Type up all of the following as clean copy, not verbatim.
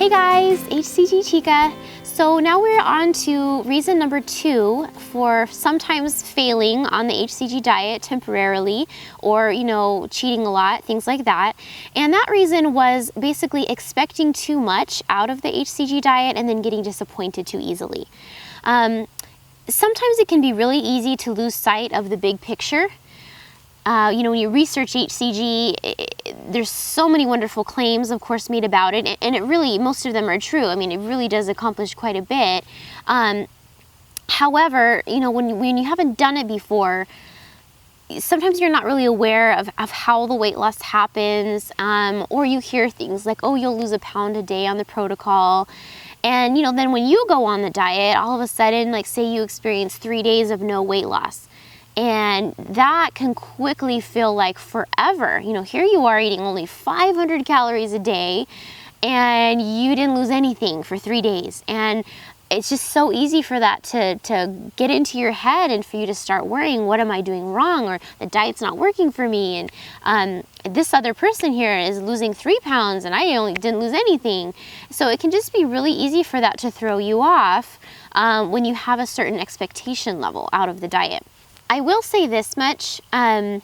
Hey guys, HCGChica. So now we're on to reason number 2 for sometimes failing on the HCG diet temporarily, or cheating a lot, things like that. And that reason was basically expecting too much out of the HCG diet and then getting disappointed too easily. Sometimes it can be really easy to lose sight of the big picture. When you research HCG, there's so many wonderful claims, of course, made about it, and it really, most of them are true. I mean, it really does accomplish quite a bit. However, when you haven't done it before, sometimes you're not really aware of how the weight loss happens, or you hear things like, oh, you'll lose a pound a day on the protocol. And, then when you go on the diet, all of a sudden, like say you experience 3 days of no weight loss. And that can quickly feel like forever. Here you are eating only 500 calories a day and you didn't lose anything for 3 days. And it's just so easy for that to get into your head and for you to start worrying, what am I doing wrong? Or the diet's not working for me. And this other person here is losing 3 pounds and I only didn't lose anything. So it can just be really easy for that to throw you off when you have a certain expectation level out of the diet. I will say this much, I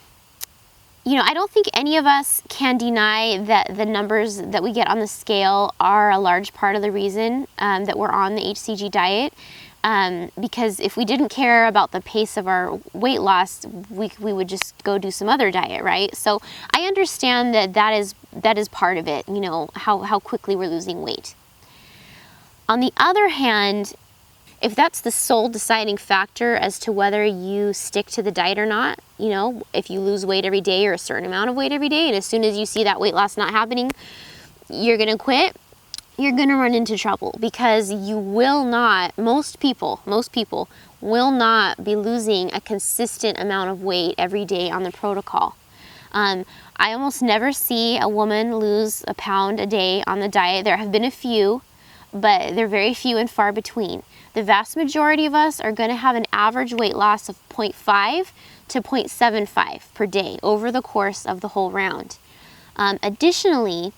don't think any of us can deny that the numbers that we get on the scale are a large part of the reason that we're on the HCG diet. Because if we didn't care about the pace of our weight loss, we would just go do some other diet, right? So I understand that is part of it, how quickly we're losing weight. On the other hand, if that's the sole deciding factor as to whether you stick to the diet or not, if you lose weight every day or a certain amount of weight every day, and as soon as you see that weight loss not happening, you're going to quit, you're going to run into trouble, because you will not, most people will not be losing a consistent amount of weight every day on the protocol. I almost never see a woman lose a pound a day on the diet. There have been a few, but they're very few and far between. The vast majority of us are going to have an average weight loss of 0.5 to 0.75 per day over the course of the whole round. Additionally,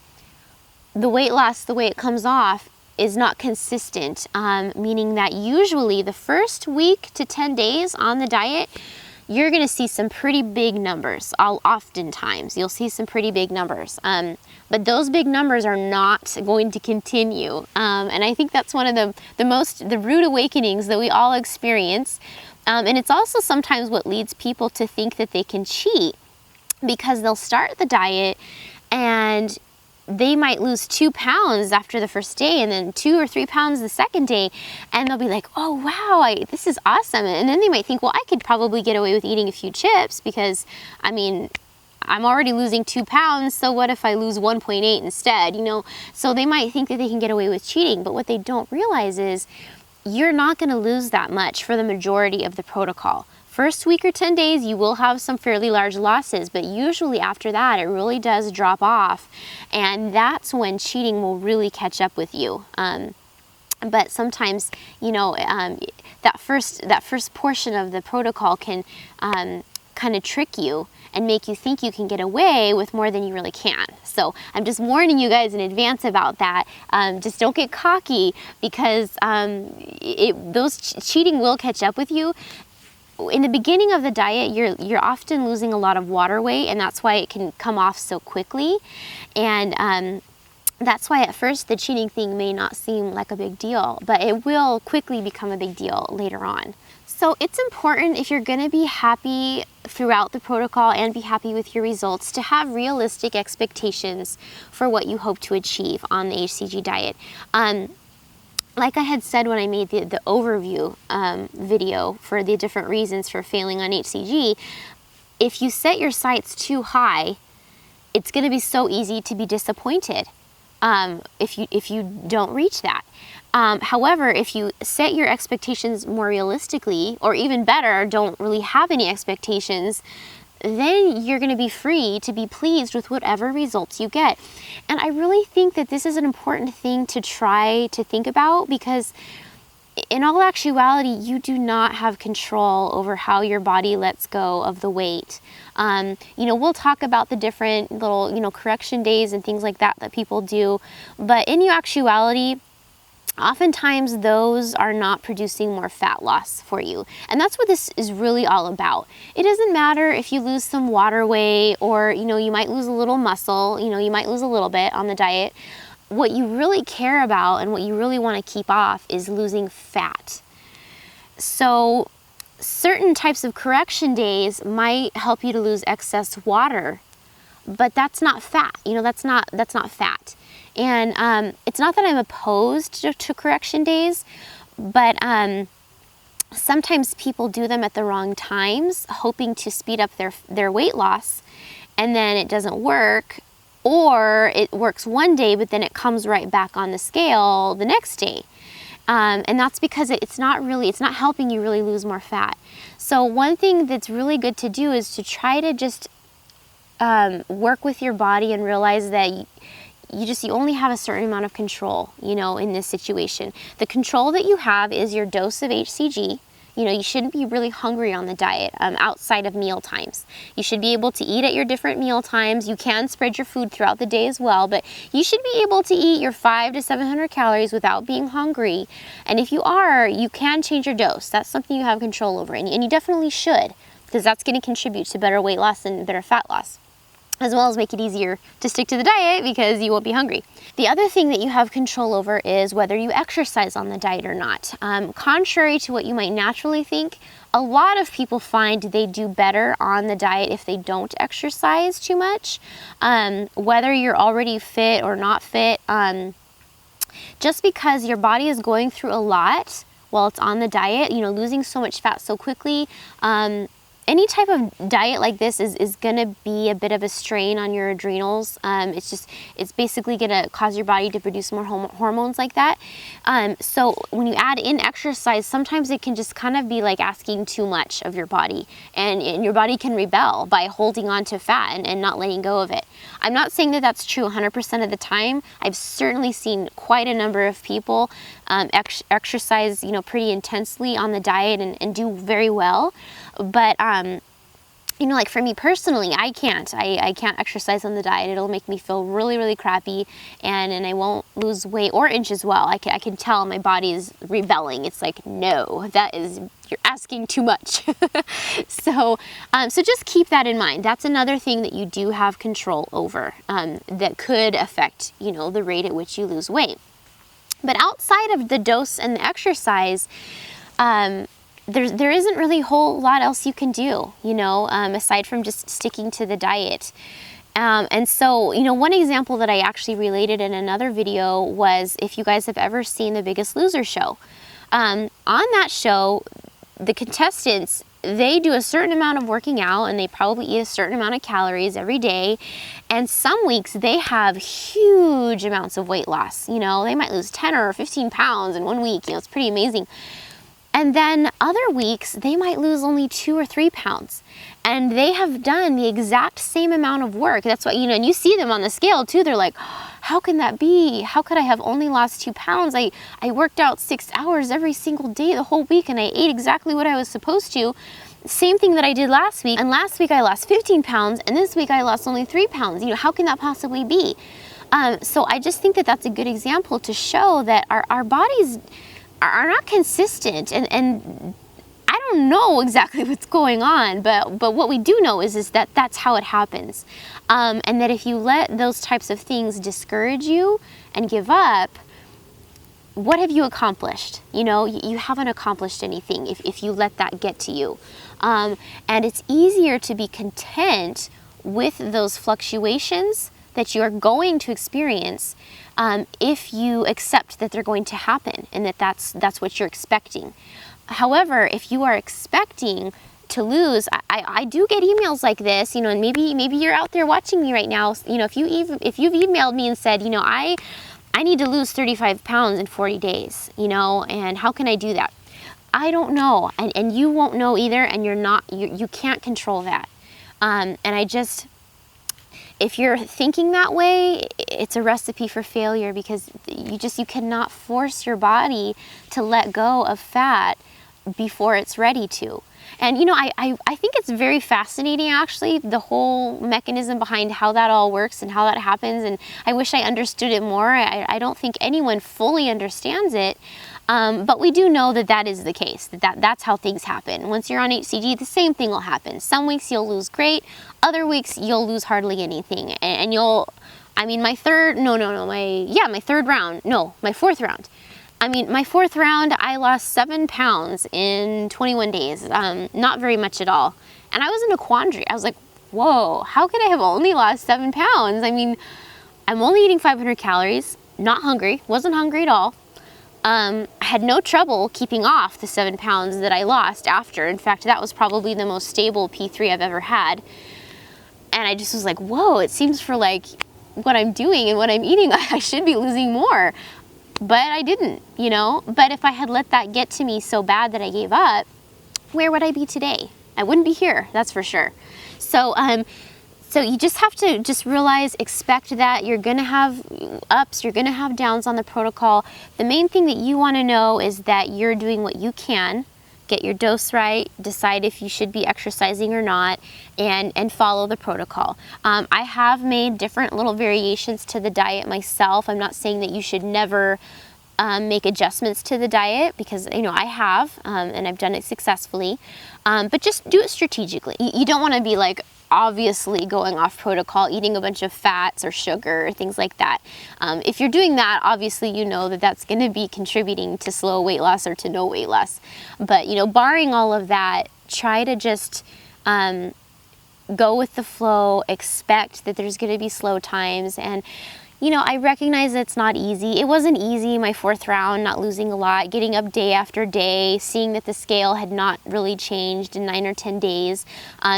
the weight loss, the way it comes off, is not consistent, meaning that usually the first week to 10 days on the diet, you're going to see some pretty big numbers. Oftentimes, you'll see some pretty big numbers. But those big numbers are not going to continue. And I think that's one of the rude awakenings that we all experience. And it's also sometimes what leads people to think that they can cheat, because they'll start the diet and they might lose 2 pounds after the first day and then 2 or 3 pounds the second day, and they'll be like, oh wow, this is awesome. And then they might think, well, I could probably get away with eating a few chips because I'm already losing 2 pounds, so what if I lose 1.8 instead? So they might think that they can get away with cheating, but what they don't realize is you're not going to lose that much for the majority of the protocol. First week or 10 days, you will have some fairly large losses, but usually after that, it really does drop off. And that's when cheating will really catch up with you. But sometimes, that first portion of the protocol can kind of trick you and make you think you can get away with more than you really can. So I'm just warning you guys in advance about that. Just don't get cocky, because those cheating will catch up with you. In the beginning of the diet, you're often losing a lot of water weight, and that's why it can come off so quickly. And that's why at first the cheating thing may not seem like a big deal, but it will quickly become a big deal later on. So it's important, if you're going to be happy throughout the protocol and be happy with your results, to have realistic expectations for what you hope to achieve on the HCG diet. Like I had said when I made the overview video for the different reasons for failing on HCG, if you set your sights too high, it's going to be so easy to be disappointed if you don't reach that. However, if you set your expectations more realistically, or even better, don't really have any expectations, then you're going to be free to be pleased with whatever results you get. And I really think that this is an important thing to try to think about, because in all actuality, you do not have control over how your body lets go of the weight. We'll talk about the different little, correction days and things like that people do, but in actuality, oftentimes those are not producing more fat loss for you. And that's what this is really all about. It doesn't matter if you lose some water weight or, you might lose a little muscle, you might lose a little bit on the diet. What you really care about and what you really want to keep off is losing fat. So certain types of correction days might help you to lose excess water, but that's not fat. That's not fat. And it's not that I'm opposed to correction days, but sometimes people do them at the wrong times, hoping to speed up their weight loss, and then it doesn't work, or it works one day, but then it comes right back on the scale the next day. And that's because it's not helping you really lose more fat. So one thing that's really good to do is to try to just work with your body and realize that you only have a certain amount of control, in this situation. The control that you have is your dose of HCG. You shouldn't be really hungry on the diet outside of meal times. You should be able to eat at your different meal times. You can spread your food throughout the day as well, but you should be able to eat your 500 to 700 calories without being hungry. And if you are, you can change your dose. That's something you have control over, and you definitely should, because that's going to contribute to better weight loss and better fat loss, as well as make it easier to stick to the diet because you won't be hungry. The other thing that you have control over is whether you exercise on the diet or not. Contrary to what you might naturally think, a lot of people find they do better on the diet if they don't exercise too much. Whether you're already fit or not fit, just because your body is going through a lot while it's on the diet, losing so much fat so quickly, any type of diet like this is going to be a bit of a strain on your adrenals. It's basically going to cause your body to produce more hormones like that. So when you add in exercise, sometimes it can just kind of be like asking too much of your body, and your body can rebel by holding on to fat and not letting go of it. I'm not saying that that's true 100% of the time. I've certainly seen quite a number of people exercise, pretty intensely on the diet and do very well. But, like for me personally, I can't exercise on the diet. It'll make me feel really, really crappy, and I won't lose weight or inch as well. I can tell my body is rebelling. It's like, no, you're asking too much. So just keep that in mind. That's another thing that you do have control over, that could affect, the rate at which you lose weight. But outside of the dose and the exercise, there isn't really a whole lot else you can do, aside from just sticking to the diet. And so, one example that I actually related in another video was, if you guys have ever seen The Biggest Loser show. On that show, the contestants, they do a certain amount of working out, and they probably eat a certain amount of calories every day. And some weeks they have huge amounts of weight loss. They might lose 10 or 15 pounds in 1 week. It's pretty amazing. And then other weeks, they might lose only 2 or 3 pounds. And they have done the exact same amount of work. That's why, and you see them on the scale too. They're like, how can that be? How could I have only lost 2 pounds? I worked out 6 hours every single day the whole week, and I ate exactly what I was supposed to. Same thing that I did last week. And last week I lost 15 pounds, and this week I lost only 3 pounds. How can that possibly be? So I just think that that's a good example to show that our bodies are not consistent, and I don't know exactly what's going on, but what we do know is that that's how it happens, and that if you let those types of things discourage you and give up, what have you accomplished? You haven't accomplished anything if you let that get to you, and it's easier to be content with those fluctuations that you are going to experience, if you accept that they're going to happen and that's what you're expecting. However, if you are expecting to lose, I do get emails like this, and maybe you're out there watching me right now. If you've emailed me and said, I need to lose 35 pounds in 40 days, and how can I do that? I don't know, and you won't know either, and you can't control that. And if you're thinking that way, it's a recipe for failure, because you cannot force your body to let go of fat before it's ready to. And I think it's very fascinating, actually, the whole mechanism behind how that all works and how that happens. And I wish I understood it more. I don't think anyone fully understands it. But we do know that that is the case, that's how things happen. Once you're on HCG, the same thing will happen. Some weeks you'll lose great, other weeks you'll lose hardly anything. And my fourth round. My fourth round, I lost 7 pounds in 21 days. Not very much at all. And I was in a quandary. I was like, whoa, how could I have only lost 7 pounds? I'm only eating 500 calories, not hungry, wasn't hungry at all. I had no trouble keeping off the 7 pounds that I lost after. In fact, that was probably the most stable P3 I've ever had. And I just was like, whoa, it seems for like what I'm doing and what I'm eating, I should be losing more. But I didn't, But if I had let that get to me so bad that I gave up, where would I be today? I wouldn't be here, that's for sure. So you just have to realize, expect that you're going to have ups, you're going to have downs on the protocol. The main thing that you want to know is that you're doing what you can. Get your dose right, decide if you should be exercising or not, and follow the protocol. I have made different little variations to the diet myself. I'm not saying that you should never make adjustments to the diet, because I have, and I've done it successfully, but just do it strategically. You don't want to be like obviously going off protocol, eating a bunch of fats or sugar or things like that. If you're doing that, obviously that's going to be contributing to slow weight loss or to no weight loss. But barring all of that, try to just go with the flow, expect that there's going to be slow times. And I recognize it's not easy. It wasn't easy my fourth round, not losing a lot, getting up day after day, seeing that the scale had not really changed in 9 or 10 days.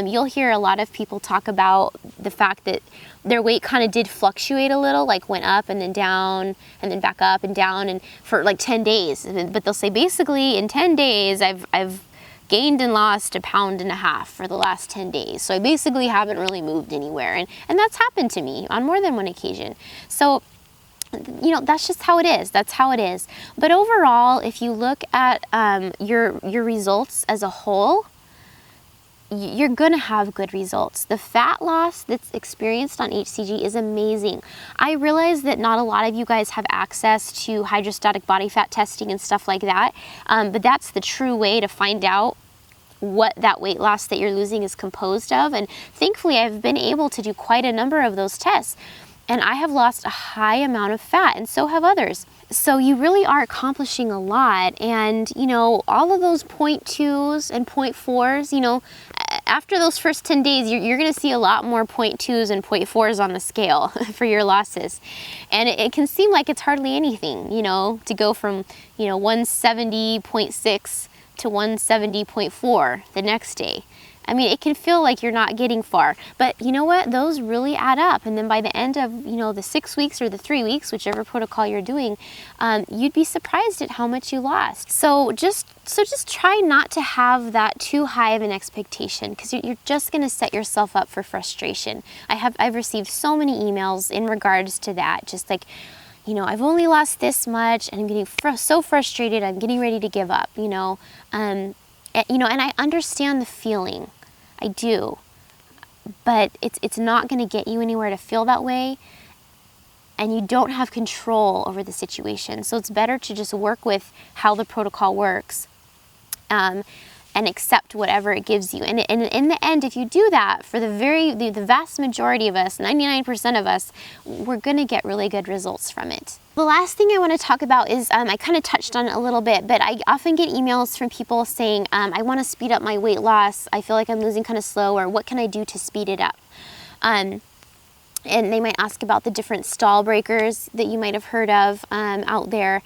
You'll hear a lot of people talk about the fact that their weight kind of did fluctuate a little, like went up and then down and then back up and down, and for like 10 days. But they'll say basically in 10 days I've gained and lost 1.5 pounds for the last 10 days. So I basically haven't really moved anywhere. And that's happened to me on more than one occasion. So, that's just how it is. That's how it is. But overall, if you look at your results as a whole, you're going to have good results. The fat loss that's experienced on HCG is amazing. I realize that not a lot of you guys have access to hydrostatic body fat testing and stuff like that, but that's the true way to find out what that weight loss that you're losing is composed of. And thankfully, I've been able to do quite a number of those tests, and I have lost a high amount of fat, and so have others. So you really are accomplishing a lot. And all of those 0.2s and 0.4s, after those first 10 days, you're going to see a lot more 0.2s and 0.4s on the scale for your losses. And it can seem like it's hardly anything, to go from 170.6 to 170.4 the next day. It can feel like you're not getting far, but you know what? Those really add up. And then by the end of, the 6 weeks or the 3 weeks, whichever protocol you're doing, you'd be surprised at how much you lost. So just try not to have that too high of an expectation, because you're just going to set yourself up for frustration. I've received so many emails in regards to that, just like, I've only lost this much and I'm getting so frustrated, I'm getting ready to give up, and I understand the feeling. I do. But it's not going to get you anywhere to feel that way, and you don't have control over the situation. So it's better to just work with how the protocol works, and accept whatever it gives you. And in the end, if you do that, for the vast majority of us, 99% of us, we're going to get really good results from it. The last thing I want to talk about is, I kind of touched on it a little bit, but I often get emails from people saying, I want to speed up my weight loss. I feel like I'm losing kind of slow, or what can I do to speed it up? And they might ask about the different stall breakers that you might have heard of out there.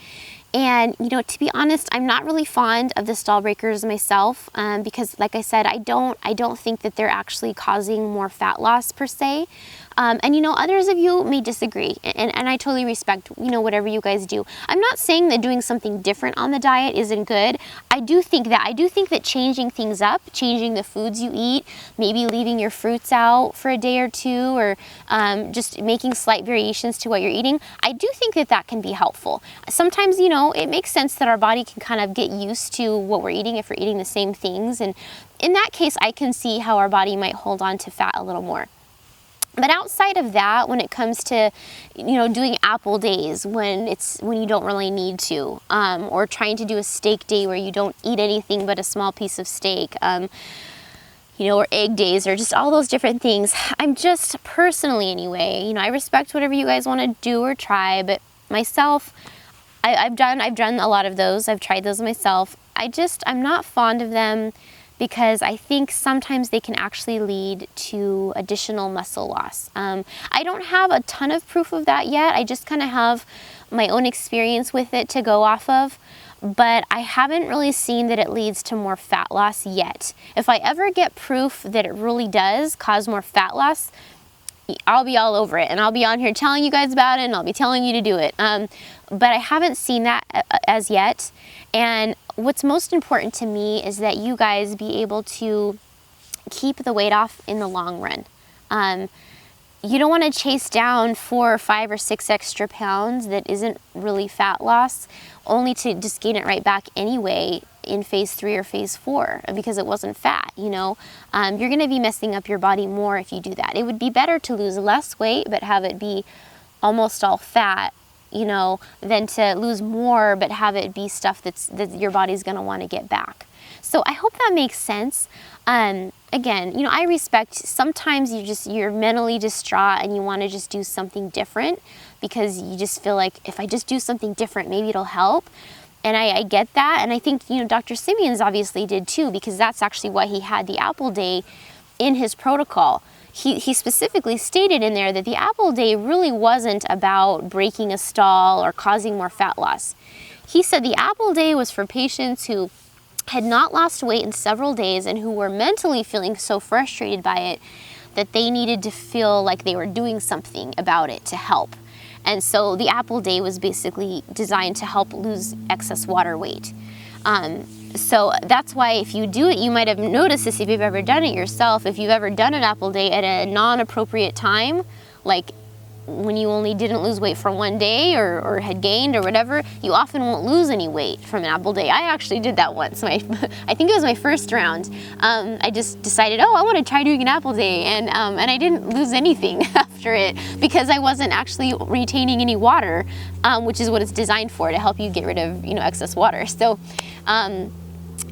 And, to be honest, I'm not really fond of the stall breakers myself, because like I said, I don't think that they're actually causing more fat loss per se. And you know, others of you may disagree, and I totally respect, you know, whatever you guys do. I'm not saying that doing something different on the diet isn't good. I do think that changing things up, changing the foods you eat, maybe leaving your fruits out for a day or two, or just making slight variations to what you're eating, I do think that that can be helpful. Sometimes, you know, it makes sense that our body can kind of get used to what we're eating if we're eating the same things, and in that case, I can see how our body might hold on to fat a little more. But outside of that, when it comes to, you know, doing apple days when you don't really need to, or trying to do a steak day where you don't eat anything but a small piece of steak, you know, or egg days, or just all those different things, I'm just personally anyway, you know, I respect whatever you guys want to do or try, but myself, I've done a lot of those. I've tried those myself. I'm not fond of them, because I think sometimes they can actually lead to additional muscle loss. I don't have a ton of proof of that yet. I just kind of have my own experience with it to go off of, but I haven't really seen that it leads to more fat loss yet. If I ever get proof that it really does cause more fat loss, I'll be all over it, and I'll be on here telling you guys about it, and I'll be telling you to do it. But I haven't seen that as yet. And what's most important to me is that you guys be able to keep the weight off in the long run. You don't want to chase down 4 or 5 or 6 extra pounds that isn't really fat loss, only to just gain it right back anyway in phase 3 or phase 4 because it wasn't fat, you know. You're going to be messing up your body more if you do that. It would be better to lose less weight but have it be almost all fat, you know, than to lose more but have it be stuff that your body's going to want to get back. So I hope that makes sense. Again, you know, I respect sometimes you're mentally distraught and you want to just do something different because you just feel like if I just do something different, maybe it'll help. And I get that. And I think, you know, Dr. Simeon's obviously did too, because that's actually why he had the apple day in his protocol. He specifically stated in there that the apple day really wasn't about breaking a stall or causing more fat loss. He said the apple day was for patients who had not lost weight in several days and who were mentally feeling so frustrated by it that they needed to feel like they were doing something about it to help. And so the apple day was basically designed to help lose excess water weight. So that's why if you do it, you might have noticed this if you've ever done it yourself. If you've ever done an apple day at a non-appropriate time, like when you only didn't lose weight for one day or had gained or whatever, you often won't lose any weight from an apple day. I actually did that once. I think it was my first round. I just decided, I want to try doing an apple day, and I didn't lose anything after it because I wasn't actually retaining any water, which is what it's designed for, to help you get rid of, you know, excess water. So,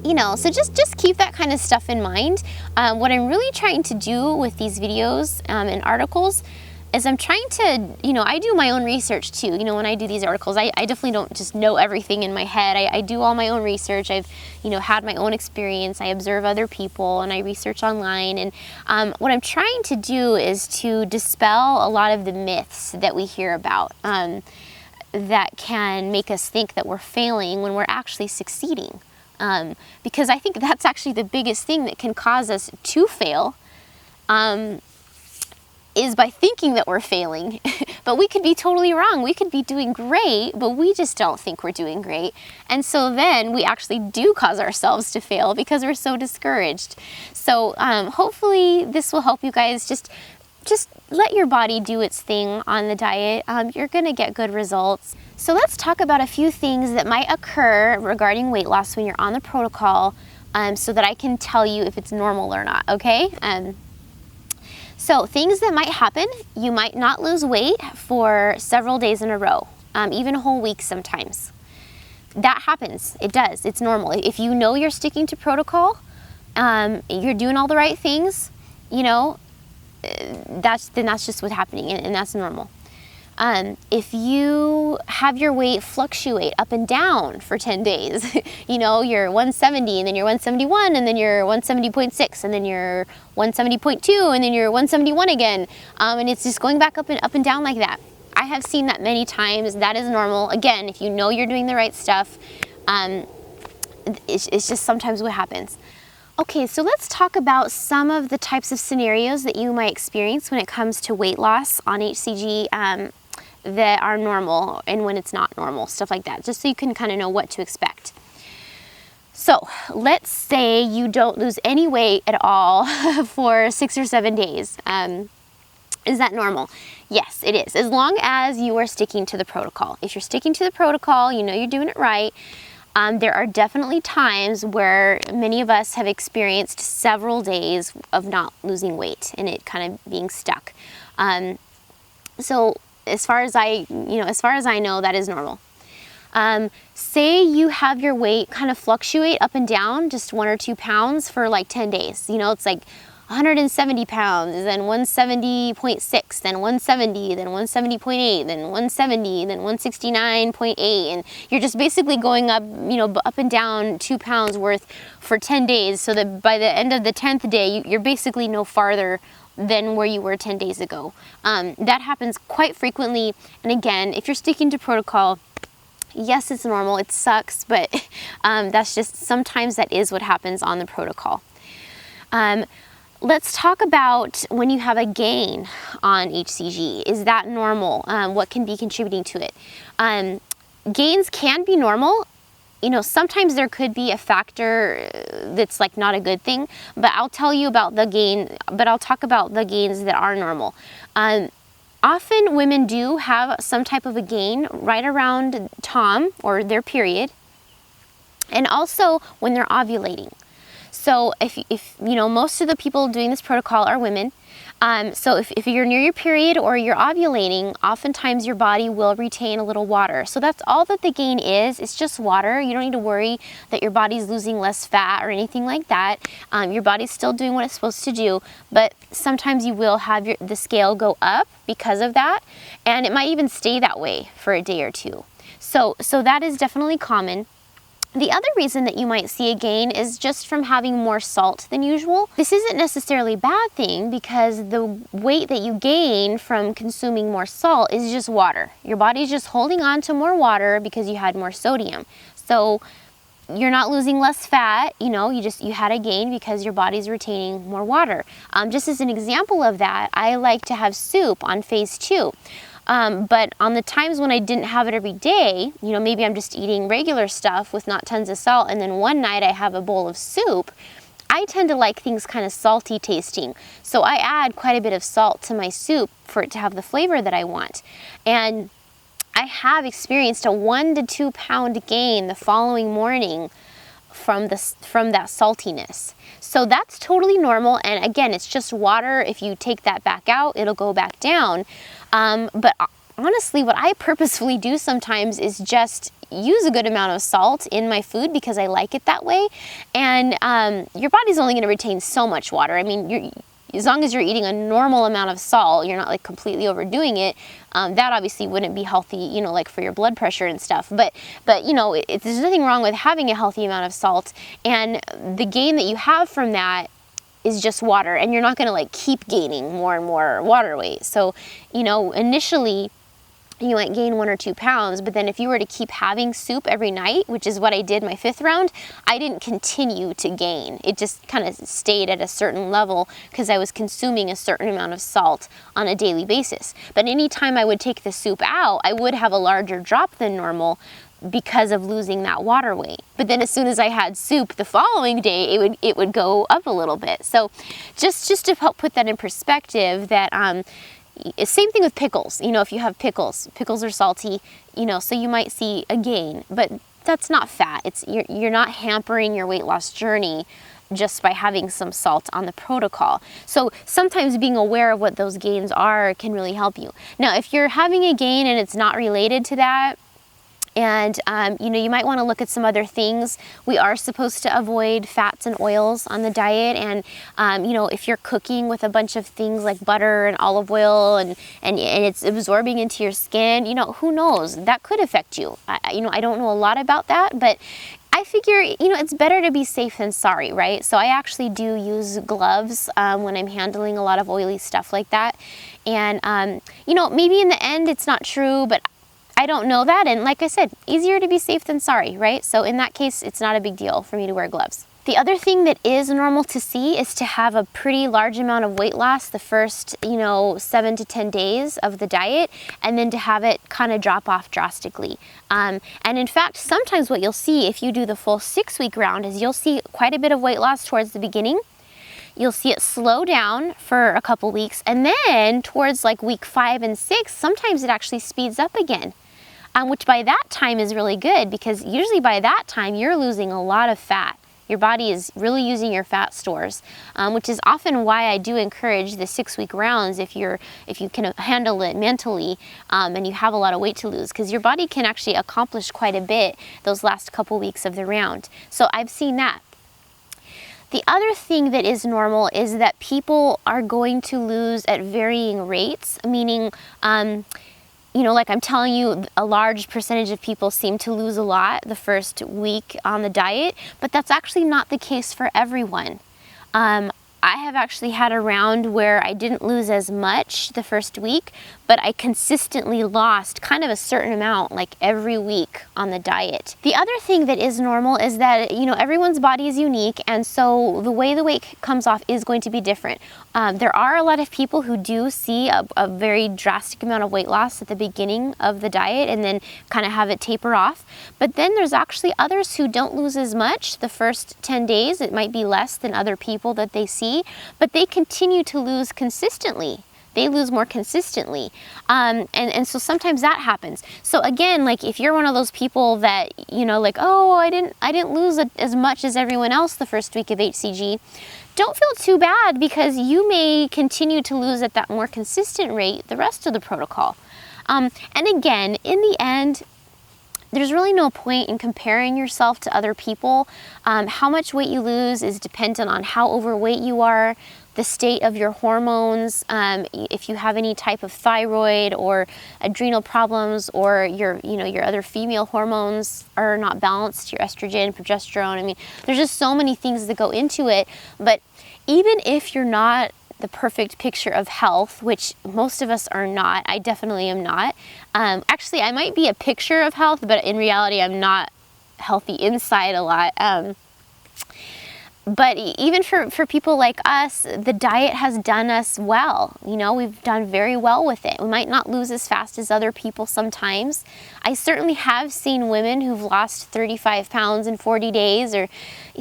you know, so just keep that kind of stuff in mind. What I'm really trying to do with these videos and articles is I'm trying to, you know, I do my own research too. You know, when I do these articles, I definitely don't just know everything in my head. I do all my own research. I've, you know, had my own experience. I observe other people and I research online. And what I'm trying to do is to dispel a lot of the myths that we hear about that can make us think that we're failing when we're actually succeeding. Because I think that's actually the biggest thing that can cause us to fail. Is by thinking that we're failing, but we could be totally wrong. We could be doing great, but we just don't think we're doing great. And so then we actually do cause ourselves to fail because we're so discouraged. So hopefully this will help you guys just let your body do its thing on the diet. You're gonna get good results. So let's talk about a few things that might occur regarding weight loss when you're on the protocol, so that I can tell you if it's normal or not, okay? So things that might happen, you might not lose weight for several days in a row, even whole weeks sometimes. That happens, it does, it's normal. If you know you're sticking to protocol, you're doing all the right things, you know, that's just what's happening, and that's normal. If you have your weight fluctuate up and down for 10 days, you know, you're 170 and then you're 171 and then you're 170.6 and then you're 170.2 and then you're 171 again, and it's just going back up and down like that. I have seen that many times. That is normal. Again, if you know you're doing the right stuff, it's just sometimes what happens. Okay, so let's talk about some of the types of scenarios that you might experience when it comes to weight loss on HCG that are normal and when it's not normal, stuff like that, just so you can kind of know what to expect. So let's say you don't lose any weight at all for 6 or 7 days. Is that normal? Yes, it is, as long as you are sticking to the protocol. If you're sticking to the protocol, you know you're doing it right. There are definitely times where many of us have experienced several days of not losing weight and it kind of being stuck. So as far as I know, that is normal. Say you have your weight kind of fluctuate up and down, just 1 or 2 pounds for like 10 days. You know, it's like 170 pounds, then 170.6, then 170, then 170.8, then 170, then 169.8, and you're just basically going up, you know, up and down 2 pounds worth for 10 days, so that by the end of the 10th day, you're basically no farther than where you were 10 days ago. That happens quite frequently, and again, if you're sticking to protocol, yes, it's normal, it sucks, but that's just, sometimes that is what happens on the protocol. Let's talk about when you have a gain on HCG. Is that normal? What can be contributing to it? Gains can be normal. You know, sometimes there could be a factor that's like not a good thing, but I'll tell you about the gain, but I'll talk about the gains that are normal. Often women do have some type of a gain right around TOM or their period, and also when they're ovulating. So if you know, most of the people doing this protocol are women. So if you're near your period or you're ovulating, oftentimes your body will retain a little water. So that's all that the gain is. It's just water. You don't need to worry that your body's losing less fat or anything like that. Your body's still doing what it's supposed to do, but sometimes you will have the scale go up because of that, and it might even stay that way for a day or two. So that is definitely common. The other reason that you might see a gain is just from having more salt than usual. This isn't necessarily a bad thing because the weight that you gain from consuming more salt is just water. Your body's just holding on to more water because you had more sodium. So you're not losing less fat, you know, you had a gain because your body's retaining more water. Just as an example of that, I like to have soup on phase 2. But on the times when I didn't have it every day, you know, maybe I'm just eating regular stuff with not tons of salt, and then one night I have a bowl of soup, I tend to like things kind of salty tasting. So I add quite a bit of salt to my soup for it to have the flavor that I want. And I have experienced a 1 to 2 pound gain the following morning from that saltiness. So that's totally normal, and again, it's just water. If you take that back out, it'll go back down. But honestly, what I purposefully do sometimes is just use a good amount of salt in my food because I like it that way. And your body's only going to retain so much water. I mean, as long as you're eating a normal amount of salt, you're not like completely overdoing it. That obviously wouldn't be healthy, you know, like for your blood pressure and stuff. But you know, there's nothing wrong with having a healthy amount of salt. And the gain that you have from that is just water, and you're not going to like keep gaining more and more water weight. So, you know, initially you might gain 1 or 2 pounds, but then if you were to keep having soup every night, which is what I did my 5th round, I didn't continue to gain. It just kind of stayed at a certain level because I was consuming a certain amount of salt on a daily basis. But anytime I would take the soup out, I would have a larger drop than normal because of losing that water weight. But then as soon as I had soup the following day, it would go up a little bit. So just to help put that in perspective, that same thing with pickles. You know, if you have pickles are salty, you know, so you might see a gain, but that's not fat. You're not hampering your weight loss journey just by having some salt on the protocol. So sometimes being aware of what those gains are can really help you. Now, if you're having a gain and it's not related to that, and you know, you might want to look at some other things. We are supposed to avoid fats and oils on the diet, and you know, if you're cooking with a bunch of things like butter and olive oil, and it's absorbing into your skin, you know, who knows? That could affect you. You know, I don't know a lot about that, but I figure, you know, it's better to be safe than sorry, right? So I actually do use gloves when I'm handling a lot of oily stuff like that, and you know, maybe in the end it's not true, but I don't know that, and like I said, easier to be safe than sorry, right? So in that case, it's not a big deal for me to wear gloves. The other thing that is normal to see is to have a pretty large amount of weight loss the first, 7 to 10 days of the diet, and then to have it kind of drop off drastically. And in fact, sometimes what you'll see if you do the full 6-week round is you'll see quite a bit of weight loss towards the beginning. You'll see it slow down for a couple weeks, and then towards like week 5 and 6, sometimes it actually speeds up again. Which by that time is really good, because usually by that time you're losing a lot of fat. Your body is really using your fat stores, which is often why I do encourage the 6-week rounds if you can handle it mentally, and you have a lot of weight to lose, because your body can actually accomplish quite a bit those last couple weeks of the round. So I've seen that. The other thing that is normal is that people are going to lose at varying rates, meaning like I'm telling you, a large percentage of people seem to lose a lot the first week on the diet, but that's actually not the case for everyone. I have actually had a round where I didn't lose as much the first week, but I consistently lost kind of a certain amount like every week on the diet. The other thing that is normal is that, everyone's body is unique, and so the way the weight comes off is going to be different. There are a lot of people who do see a very drastic amount of weight loss at the beginning of the diet and then kind of have it taper off. But then there's actually others who don't lose as much the first 10 days. It might be less than other people that they see, but they continue to lose consistently. They lose more consistently. And so sometimes that happens. So again, like if you're one of those people that, I didn't lose as much as everyone else the first week of HCG, don't feel too bad, because you may continue to lose at that more consistent rate the rest of the protocol. And again, in the end, there's really no point in comparing yourself to other people. How much weight you lose is dependent on how overweight you are, the state of your hormones, if you have any type of thyroid or adrenal problems, or your other female hormones are not balanced, your estrogen, progesterone. I mean, there's just so many things that go into it. But even if you're not the perfect picture of health, which most of us are not, I definitely am not. Actually, I might be a picture of health, but in reality, I'm not healthy inside a lot. But even for people like us, the diet has done us well. We've done very well with it. We might not lose as fast as other people sometimes. I certainly have seen women who've lost 35 pounds in 40 days or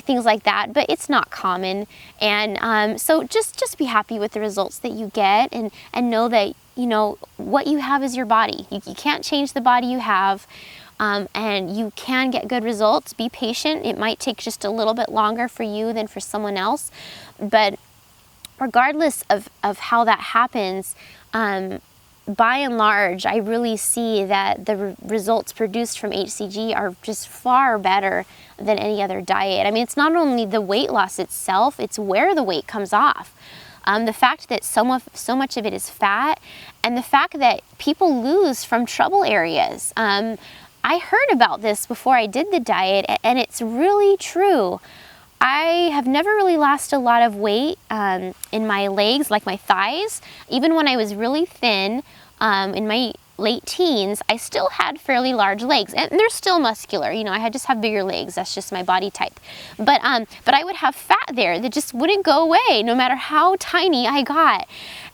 things like that, but it's not common. And so just be happy with the results that you get, and know that, what you have is your body. You can't change the body you have. And you can get good results. Be patient. It might take just a little bit longer for you than for someone else. But regardless of how that happens, by and large, I really see that the results produced from HCG are just far better than any other diet. I mean, it's not only the weight loss itself, it's where the weight comes off. The fact that so much of it is fat, and the fact that people lose from trouble areas. I heard about this before I did the diet, and it's really true. I have never really lost a lot of weight in my legs, like my thighs. Even when I was really thin, in my late teens, I still had fairly large legs, and they're still muscular. I just have bigger legs. That's just my body type. But I would have fat there that just wouldn't go away, no matter how tiny I got.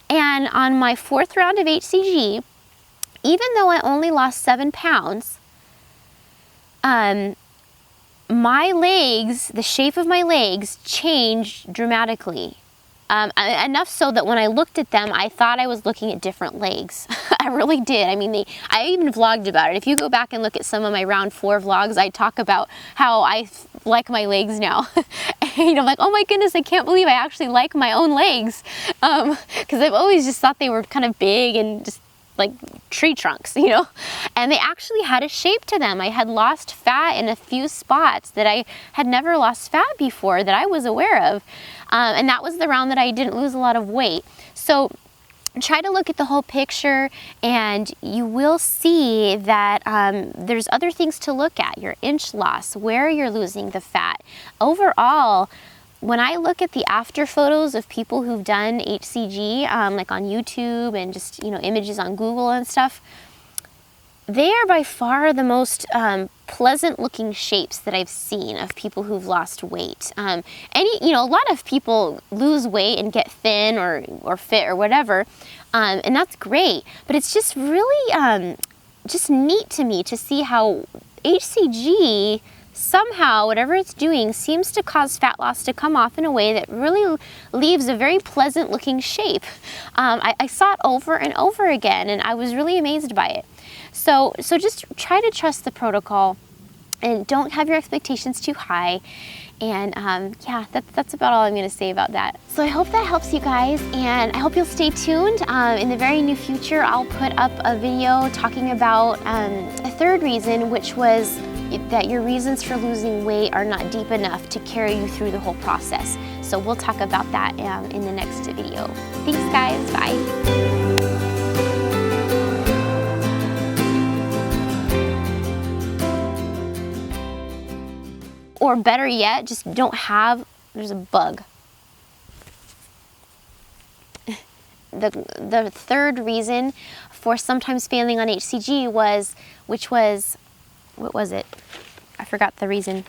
And on my 4th round of HCG, even though I only lost 7 pounds, my legs, the shape of my legs changed dramatically. Enough so that when I looked at them, I thought I was looking at different legs. I really did. I mean, I even vlogged about it. If you go back and look at some of my round 4 vlogs, I talk about how I like my legs now. And I'm like, oh my goodness, I can't believe I actually like my own legs. Because I've always just thought they were kind of big and just like tree trunks, and they actually had a shape to them. I had lost fat in a few spots that I had never lost fat before that I was aware of. And that was the round that I didn't lose a lot of weight. So try to look at the whole picture, and you will see that there's other things to look at. Your inch loss, where you're losing the fat. Overall, when I look at the after photos of people who've done HCG, like on YouTube and just, images on Google and stuff, they are by far the most pleasant looking shapes that I've seen of people who've lost weight. A lot of people lose weight and get thin or fit or whatever, and that's great. But it's just really just neat to me to see how HCG somehow, whatever it's doing, seems to cause fat loss to come off in a way that really leaves a very pleasant looking shape. I saw it over and over again, and I was really amazed by it. So just try to trust the protocol and don't have your expectations too high. And yeah, that's about all I'm going to say about that. So I hope that helps you guys, and I hope you'll stay tuned. In the very near future, I'll put up a video talking about a third reason, which was that your reasons for losing weight are not deep enough to carry you through the whole process. So we'll talk about that in the next video. Thanks guys, bye. Or better yet, just don't have, there's a bug. The third reason for sometimes failing on HCG what was it? I forgot the reason.